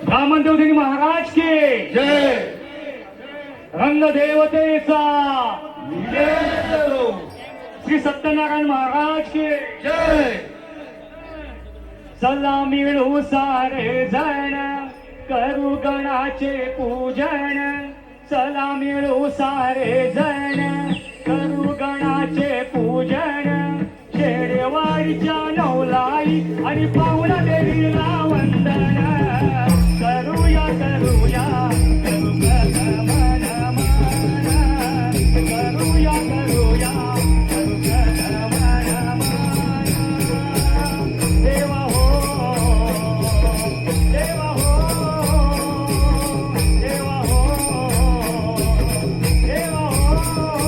ब्राह्मण देवदेवी महाराज की जय. रंग देवतेचा जय. श्री सत्यनारायण महाराज की जय. चला मिळू सारे जण करू गणाचे पूजन. चला मिळू सारे जण करू गणाचे पूजन. शेडेवाडीच्या नवलाई आणि पाहुणा देवीला वंदन. करूया करूया करू मन मान. करूया करूया करू मन मान. देवा हो देवा हो देवा हो देवा हो.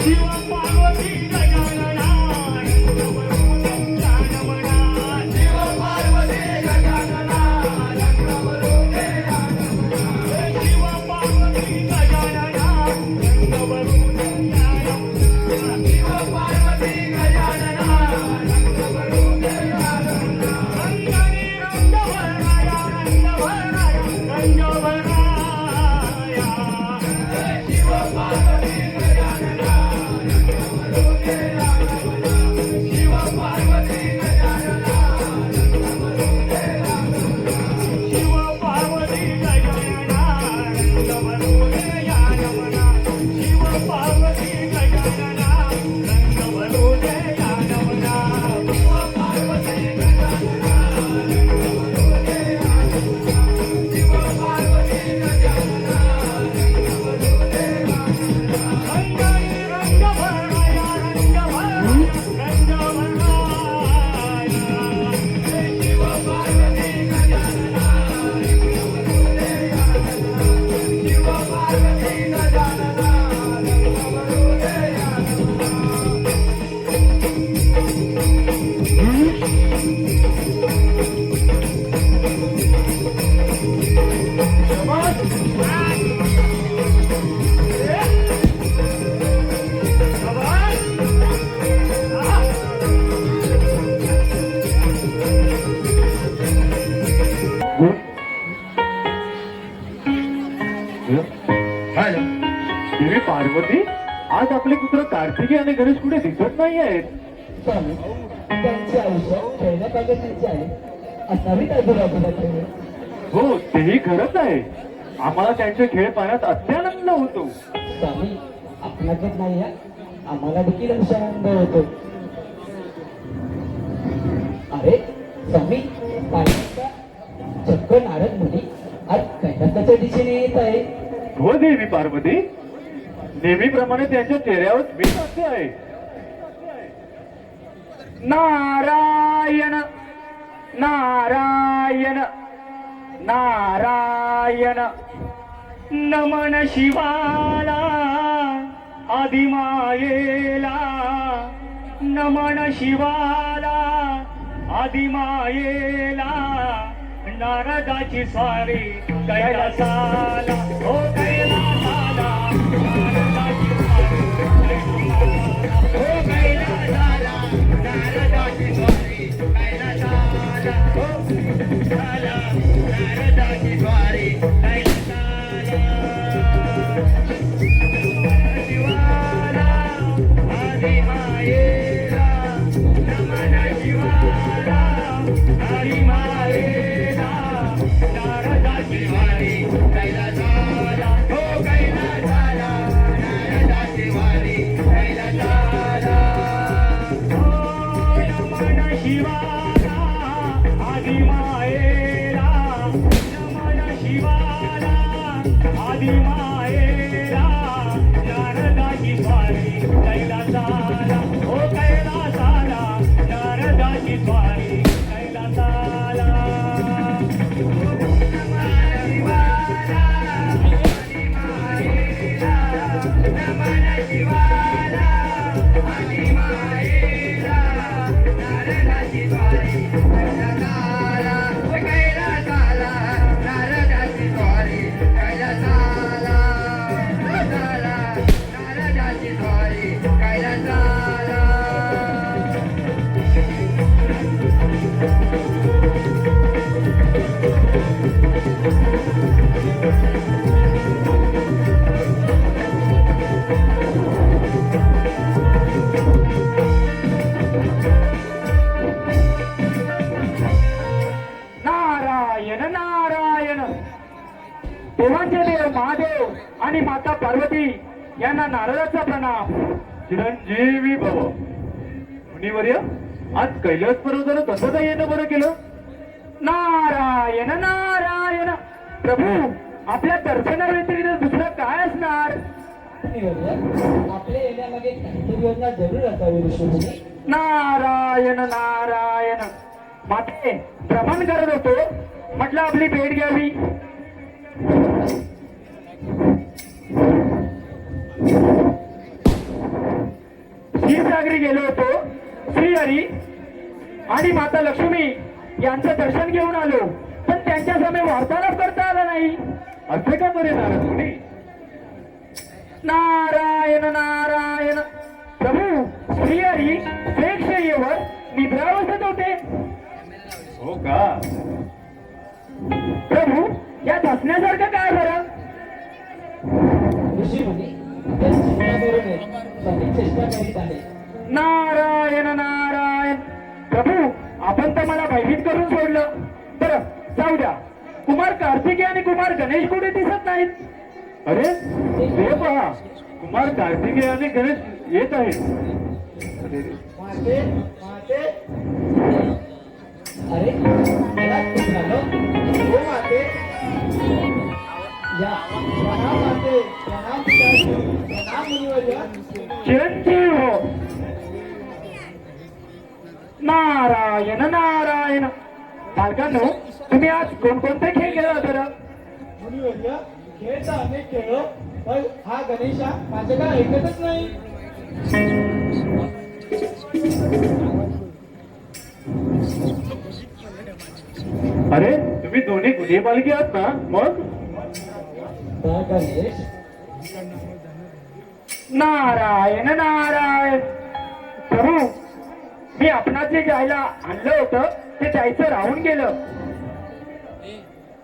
शिव पार्वती गजानना शिव पार्वती गजानना शिव पार्वती गजानना शिव पार्वती गजानना रंगणी रंगवराया रंगवराया रंगवराया शिव पार्वती गजानना शिव पार्वती गजानना शिव पार्वती गजानना रंगवरुदया नमना शिव पार्वती गजानना रंगवरुदया नमना शिव पार्वती गजानना शिव पार्वती गजानना रंगणी रंगवराया रंगवराया शिव पार्वती गजानना शिव पार्वती गजानना देवी पार्वती, आज आपले पुत्र कार्तिकी आणि गणेश कुठे दिसत नाही आहेत. स्वामी, त्यांचे आयुष्य खेळण्यापागण्याचे आहे असावीत आजूबाजूला खेळ. हो, तेही खरंच आहे. आम्हाला त्यांचे खेळ पाहण्यात अत्यानंद होतो. स्वामी, आपणाकच नाही आहे, आम्हाला देखील असा आनंद होतो. अरे स्वामी, पाण्याचा चक्क नारद मुनी आज कैलासाच्या दिशेने येत आहे. हो देवी पार्वती, नेहमीप्रमाणे त्यांच्या चेहऱ्यावर स्मित हास्य आहे. नारायण नारायण नारायण नमन शिवाला आदिमायेला नमन शिवाला आदिमायेला नारदाची स्वारी कैलासाला हो कैलासाला नारदाची स्वारी हो कैलासाला नारदाची स्वारी कैलासाला हो कैलासाला नारदाची स्वारी कैलासाला शिवाला आदिमायेला नमन शिवाला आदिमायेला नारदाची स्वारी कैलासाला हो कैलासाला नारदाची स्वारी कैलासाला हो नमन शिवाला आदिमायेला नमन शिवाला आदिमायेला नारदाची स्वारी कैलासाला हो कैलासाला नारदाची स्वारी कैलासाला नमन शिवाला आदिमायेला नारदाची स्वारी कैलासाला हो कैलासाला नारदाची स्वारी कैलासाला नारदाची स्वारी कैलासाला नारायण नारायण देवांचे देव महादेव आणि माता पार्वती यांना नारदाचा प्रणाम. चिरंजीवी भव. मुनिवर्य, आज कैलास पर्वताला कसं काय येणं बरं केलं? नारायण नारायण. प्रभू, आपल्या दर्शनाव्यतिरिक्त दुसरं काय असणार? आपल्या येण्यामागे काहीतरी योजना जरूर असावी ऋषीमुनी. नारायण नारायण. माते भ्रमण करत होतो, म्हटलं आपली भेट घ्यावी. क्षीरसागरी गेलो होतो. श्री हरी आणि माता लक्ष्मी यांचं दर्शन घेऊन आलो, पण त्यांच्या समोर वार्तालाप करता आला नाही. असे का बरे नारद मुनी? नारायण नारायण. प्रभू श्रीहरी प्रेक्षयेवर निद्रावस्थेत होते. हो का? प्रभू यात हसण्यासारखं काय बरं? ऋषी मुनी त्या चिंताबरोबर स्वामी चेष्टा करीत आहे. नारायण नारायण. प्रभू आपण तर मला भयभीत करून सोडलं. बरं जाऊ द्या. कुमार कार्तिकेय आणि कुमार गणेश कुठे दिसत नाहीत? अरे ते पहा, कुमार कार्तिकेय आणि गणेश येत आहेत. अरे रे. माते माते. अरे मला खूप झालं. हो माते. या प्रणाम माते. प्रणाम पिताजी. प्रणाम मुनिवर्य. चिरंजीव हो. नारायण नारायण. बालकांनो तुम्ही आज कोणकोणते खेळ खेळला बरं? मुनिवर्य खेळ तर अनेक खेळ, पण हा गणेशा माझ्याकडे ऐकतच नाही. अरे तुम्ही दोन्ही गुन्हे बालकी आहात ना? मग गणेश नारायण नारायण. प्रभू मी आपणास जे जायला आणलं होतं ते जायचं राहून गेलं.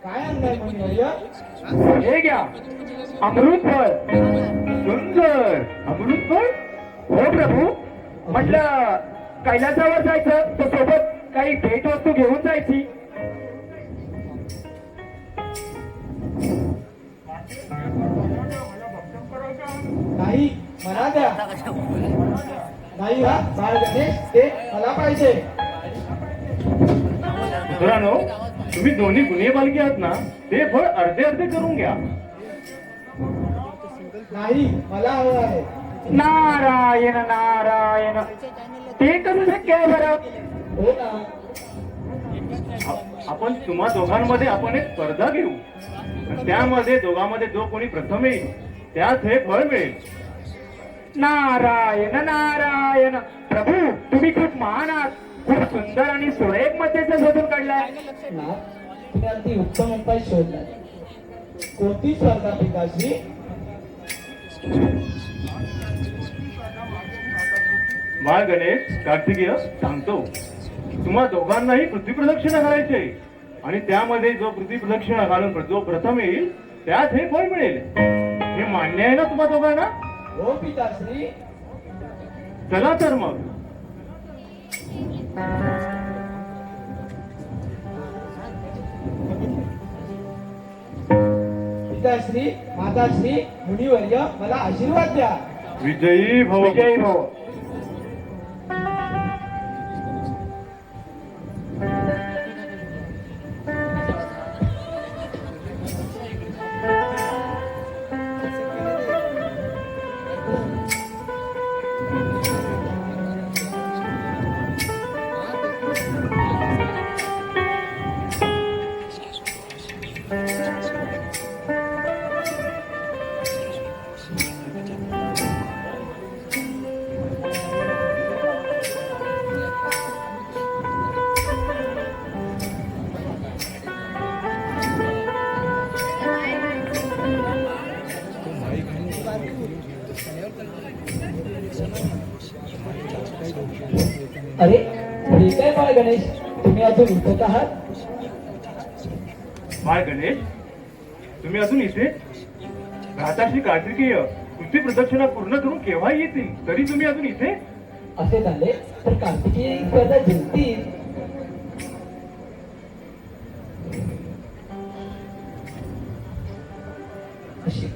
काय आणलंय मुनिवर्य? हे घ्या अमृत फळ. सुंदर अमृत फळ. हो प्रभू. म्हटलं कैलासावर जायचं तर सोबत काही भेट वस्तू घेऊन जायची. नाही मला द्या. नाही हा बाळ गणेश ते मला पाहिजे. मित्रांनो, तुम्ही दोन्ही गुन्हे बालकी आहात ना? ते फळ अर्धे अर्धे करून घ्या. नाही मला हवं आहे. नारायण नारायण. ते कसं शक्य आहे बरं? हो ना. आपण तुम्हा दोघांमध्ये आपण एक स्पर्धा घेऊ, आणि त्यामध्ये दोघांमध्ये जो कोणी प्रथम येईल त्यास हे फळ मिळेल. नारायण नारायण. प्रभू तुम्ही खूप महान आहात. खूप सुंदर आणि सुरेख मध्येचा शोधून काढलाय. ना तुम्ही अगदी उत्तम उपाय शोधला. कोणती स्पर्धा पिताश्री? बाळ गणेश कार्तिकेय सांगतो, तुम्हा दोघांनाही पृथ्वी प्रदक्षिणा घालायची आहे, आणि त्यामध्ये जो पृथ्वी प्रदक्षिणा घालून जो प्रथम येईल त्यास हे फळ मिळेल. हे मान्य आहे ना तुम्हा दोघांना? हो पिताश्री. चला तर मग. पिताश्री माताश्री मुनिवर्य मला आशीर्वाद द्या. विजयी भव. विजयी भव. अरे हे काय बाळ गणेश, तुम्ही अजून उठत आहात? बाळ गणेश, तुम्ही अजून इथे? भ्राताश्री कार्तिकेय पृथ्वी प्रदक्षिणा पूर्ण करून केव्हा येतील, तरी तुम्ही अजून इथे? असे झाले तर कार्तिकीय स्पर्धा जिंकतील. अशी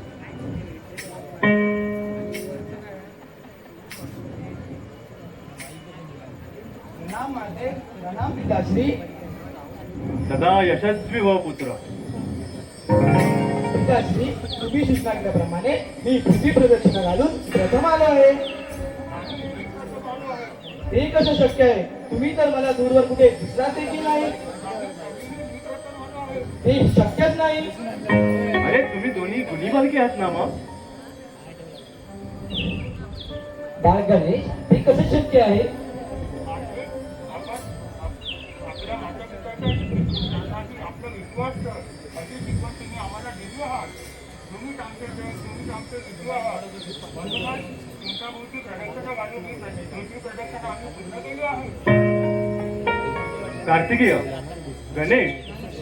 प्रणाम माते. प्रणाम पिताश्री. सदा यशस्वी व पुत्र. पिताश्री तुम्ही सूचना केल्याप्रमाणे मी पृथ्वी प्रदक्षिणा घालून प्रथम आलो आहे. हे कसं शक्य आहे? तुम्ही तर मला दूरवर कुठे दिसलाच देखील नाही. हे शक्यच नाही. अरे तुम्ही दोन्ही गुन्ही बालकी आहात ना? मग बाळ गणेश हे हे कसं शक्य आहे? आपला विश्वास अशी शिकवण तुम्ही आम्हाला दिली आहात. तुम्हीच आमचे विश्व आहात. म्हणूनच तुमच्या भोवती प्रदक्षिणा घालून तुमची प्रदक्षिणा आम्ही पूर्ण केली आहे. कार्तिकेय, गणेश,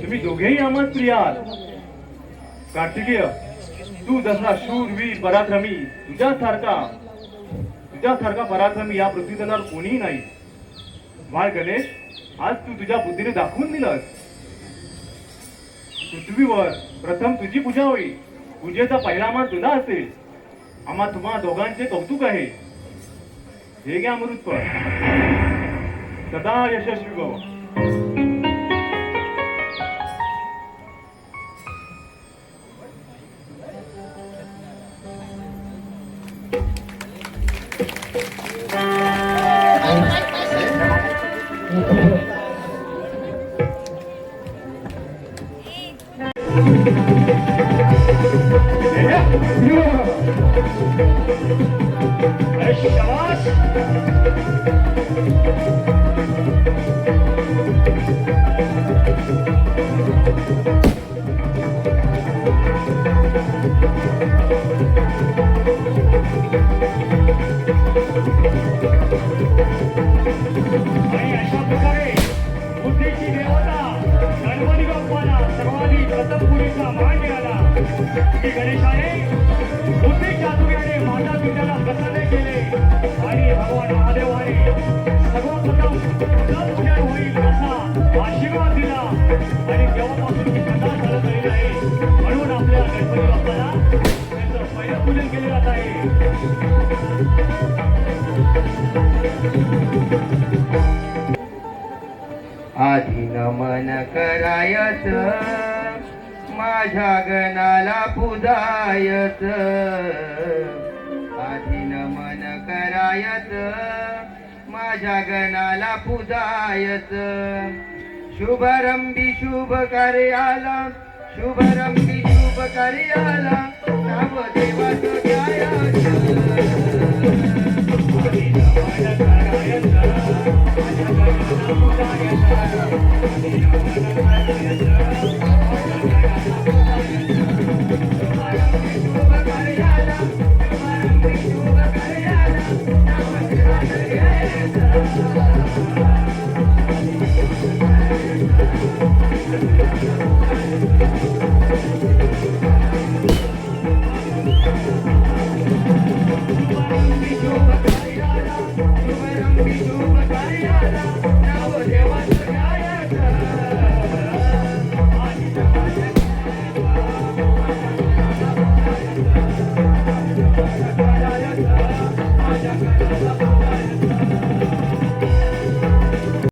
तुम्ही दोघेही आम्हाला प्रिय आहात. कार्तिकेय, तू जसा शूरवीर पराक्रमी तुझ्यासारखा पराक्रमी या पृथ्वीतलावर कोणीही नाही. बाळ गणेश, आज तू तुझ्या बुद्धीने दाखवून दिलंस. पृथ्वीवर प्रथम तुझी पूजा होईल. पूजेचा पहिला मान तुला असेल. आम्हा तुम्हा दोघांचे कौतुक आहे. हे घ्या अमृतफळ. सदा यशस्वी भव. आणि अशा प्रकारे बुद्धीची देवता गणपती बाप्पाला सर्वाधिक प्रथम पुरीचा मान मिळाला की गणेशाने बुद्धी चातुर्याने माता पित्याला प्रसन्न केले आणि भगवान महादेवाने सर्वप्रथम तुझं पूजन होईल असा आशीर्वाद दिला आणि तेव्हापासून ही कथा चालत आलेली आहे. म्हणून आपल्या गणपती बाप्पाला त्यांचं पहिलं पूजन केले जात आहे. आधी नमन करायच माझ्या गणाला पुजायच. आधी नमन करायच माझ्या गणाला पुजायच. शुभारंभी शुभ कार्याला शुभारंभी शुभ कार्याला नाव देवाचं घ्यायचं. आधी नमन करायचं माझ्या गणाला पुजायचं. आधी नमन करायचं शुभ कार्याला शुभारंभी शुभ कार्याला नाव देवाचं घ्यायचं. शुभारंभी शुभ कार्याला शुभारंभी शुभ कार्याला